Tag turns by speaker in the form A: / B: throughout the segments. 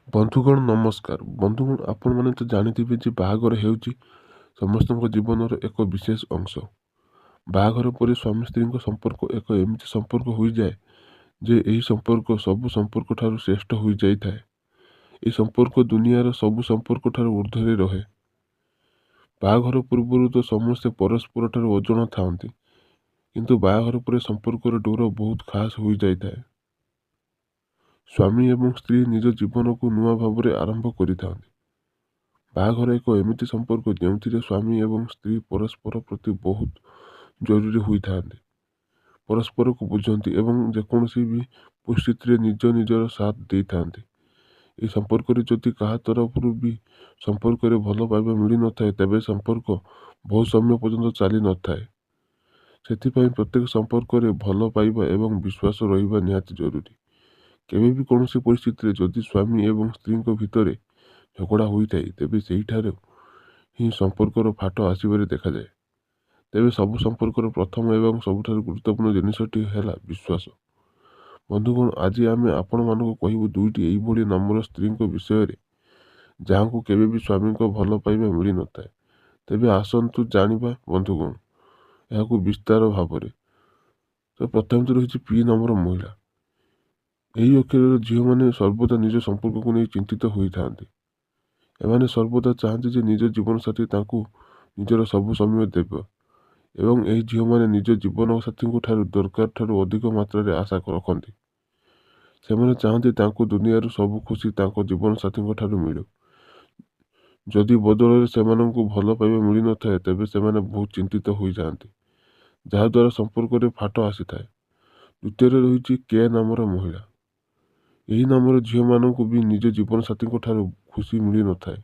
A: ବନ୍ଧୁଗଣ ନମସ୍କାର। ବନ୍ଧୁଗଣ ଆପଣମାନେ ତ ଜାଣିଥିବେ ଯେ ବାହାଘର ହେଉଛି ସମସ୍ତଙ୍କ ଜୀବନର ଏକ ବିଶେଷ ଅଂଶ। ବାହାଘର ପରେ ସ୍ୱାମୀ ସ୍ତ୍ରୀଙ୍କ ସମ୍ପର୍କ ଏକ ଏମିତି ସମ୍ପର୍କ ହୋଇଯାଏ ଯେ ଏହି ସମ୍ପର୍କ ସବୁ ସମ୍ପର୍କ ଠାରୁ ଶ୍ରେଷ୍ଠ ହୋଇଯାଇଥାଏ। ଏହି ସମ୍ପର୍କ ଦୁନିଆର ସବୁ ସମ୍ପର୍କ ଠାରୁ ଊର୍ଦ୍ଧ୍ୱରେ ରହେ। ବାହାଘର ପୂର୍ବରୁ ତ ସମସ୍ତେ ପରସ୍ପର ଠାରୁ ଅଜଣା ଥାଆନ୍ତି, କିନ୍ତୁ ବାହାଘର ପରେ ସମ୍ପର୍କର ଡୋର ବହୁତ ଖାସ୍ ହୋଇଯାଇଥାଏ। ସ୍ୱାମୀ ଏବଂ ସ୍ତ୍ରୀ ନିଜ ଜୀବନକୁ ନୂଆ ଭାବରେ ଆରମ୍ଭ କରିଥାନ୍ତି। ବାହାଘର ଏକ ଏମିତି ସମ୍ପର୍କ ଯେଉଁଥିରେ ସ୍ୱାମୀ ଏବଂ ସ୍ତ୍ରୀ ପରସ୍ପର ପ୍ରତି ବହୁତ ଜରୁରୀ ହୋଇଥାନ୍ତି, ପରସ୍ପରକୁ ବୁଝନ୍ତି ଏବଂ ଯେକୌଣସି ବି ପରିସ୍ଥିତିରେ ନିଜର ସାଥ ଦେଇଥାନ୍ତି। ଏହି ସମ୍ପର୍କରେ ଯଦି କାହା ତରଫରୁ ବି ସମ୍ପର୍କରେ ଭଲ ପାଇବା ମିଳିନଥାଏ, ତେବେ ସମ୍ପର୍କ ବହୁତ ସମୟ ପର୍ଯ୍ୟନ୍ତ ଚାଲି ନଥାଏ। ସେଥିପାଇଁ ପ୍ରତ୍ୟେକ ସମ୍ପର୍କରେ ଭଲ ପାଇବା ଏବଂ ବିଶ୍ୱାସ ରହିବା ନିହାତି ଜରୁରୀ। କେବେ ବି କୌଣସି ପରିସ୍ଥିତିରେ ଯଦି ସ୍ୱାମୀ ଏବଂ ସ୍ତ୍ରୀଙ୍କ ଭିତରେ ଝଗଡ଼ା ହୋଇଥାଏ, ତେବେ ସେହିଠାରେ ହିଁ ସମ୍ପର୍କର ଫାଟ ଆସିବାରେ ଦେଖାଯାଏ। ତେବେ ସବୁ ସମ୍ପର୍କର ପ୍ରଥମ ଏବଂ ସବୁଠାରୁ ଗୁରୁତ୍ୱପୂର୍ଣ୍ଣ ଜିନିଷଟି ହେଲା ବିଶ୍ୱାସ। ବନ୍ଧୁଗଣ, ଆଜି ଆମେ ଆପଣମାନଙ୍କୁ କହିବୁ ଦୁଇଟି ଏଇଭଳି ନମ୍ର ସ୍ତ୍ରୀଙ୍କ ବିଷୟରେ ଯାହାଙ୍କୁ କେବେ ବି ସ୍ୱାମୀଙ୍କ ଭଲ ପାଇବା ମିଳିନଥାଏ। ତେବେ ଆସନ୍ତୁ ଜାଣିବା ବନ୍ଧୁଗଣ ଏହାକୁ ବିସ୍ତାର ଭାବରେ। ତ ପ୍ରଥମଟି ରହିଛି ପି ନମ୍ବର ମହିଳା। ଏହି ଅକ୍ଷରର ଝିଅମାନେ ସର୍ବଦା ନିଜ ସମ୍ପର୍କକୁ ନେଇ ଚିନ୍ତିତ ହୋଇଥାନ୍ତି। ଏମାନେ ସର୍ବଦା ଚାହାନ୍ତି ଯେ ନିଜ ଜୀବନସାଥୀ ତାଙ୍କୁ ନିଜର ସବୁ ସମୟ ଦେବ ଏବଂ ଏହି ଝିଅମାନେ ନିଜ ଜୀବନସାଥୀଙ୍କ ଠାରୁ ଦରକାର ଠାରୁ ଅଧିକ ମାତ୍ରାରେ ଆଶା ରଖନ୍ତି। ସେମାନେ ଚାହାନ୍ତି ତାଙ୍କୁ ଦୁନିଆର ସବୁ ଖୁସି ତାଙ୍କ ଜୀବନସାଥୀଙ୍କ ଠାରୁ ମିଳୁ। ଯଦି ବଦଳରେ ସେମାନଙ୍କୁ ଭଲ ପାଇବା ମିଳିନଥାଏ, ତେବେ ସେମାନେ ବହୁତ ଚିନ୍ତିତ ହୋଇଯାଆନ୍ତି, ଯାହାଦ୍ୱାରା ସମ୍ପର୍କରେ ଫାଟ ଆସିଥାଏ। ଦ୍ୱିତୀୟରେ ରହିଛି କେ ନାମର ମହିଳା। ଏହି ନାମର ଝିଅମାନଙ୍କୁ ବି ନିଜ ଜୀବନସାଥୀଙ୍କ ଠାରୁ ଖୁସି ମିଳିନଥାଏ।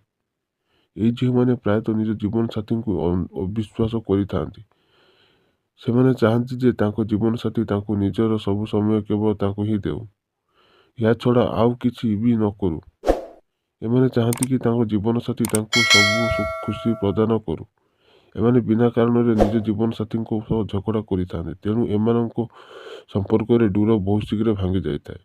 A: ଏହି ଝିଅମାନେ ପ୍ରାୟତଃ ନିଜ ଜୀବନସାଥୀଙ୍କୁ ଅବିଶ୍ୱାସ କରିଥାନ୍ତି। ସେମାନେ ଚାହାନ୍ତି ଯେ ତାଙ୍କ ଜୀବନସାଥୀ ତାଙ୍କୁ ନିଜର ସବୁ ସମୟ କେବଳ ତାଙ୍କୁ ହିଁ ଦେଉ, ଏହା ଛଡ଼ା ଆଉ କିଛି ବି ନ କରୁ। ଏମାନେ ଚାହାନ୍ତି କି ତାଙ୍କ ଜୀବନସାଥୀ ତାଙ୍କୁ ସବୁ ଖୁସି ପ୍ରଦାନ କରୁ। ଏମାନେ ବିନା କାରଣରେ ନିଜ ଜୀବନସାଥୀଙ୍କ ସହ ଝଗଡ଼ା କରିଥାନ୍ତି, ତେଣୁ ଏମାନଙ୍କ ସମ୍ପର୍କରେ ଡୋର ବହୁତ ଶୀଘ୍ର ଭାଙ୍ଗି ଯାଇଥାଏ।